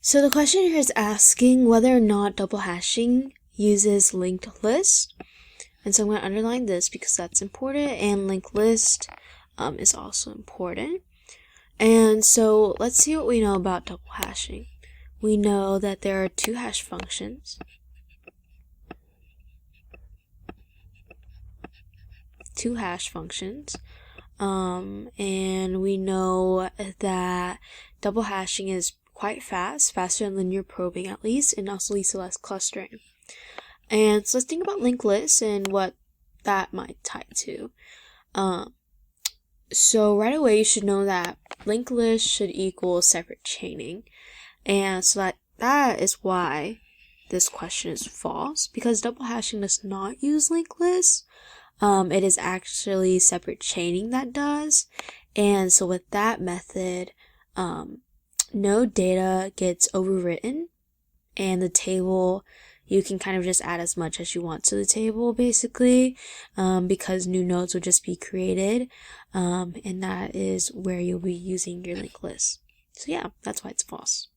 So the question here is asking whether or not double hashing uses linked list. And so I'm going to underline this because that's important, and linked list is also important. And so let's see what we know about double hashing. We know that there are two hash functions. And we know that double hashing is quite fast, faster than linear probing at least, and also leads to less clustering. And so let's think about linked lists and what that might tie to. So right away you should know that linked list should equal separate chaining. And so that is why this question is false, because double hashing does not use linked lists. It is actually separate chaining that does. And so with that method, no data gets overwritten, and the table, you can kind of just add as much as you want to the table basically, because new nodes will just be created, and that is where you'll be using your linked list. So yeah, that's why it's false.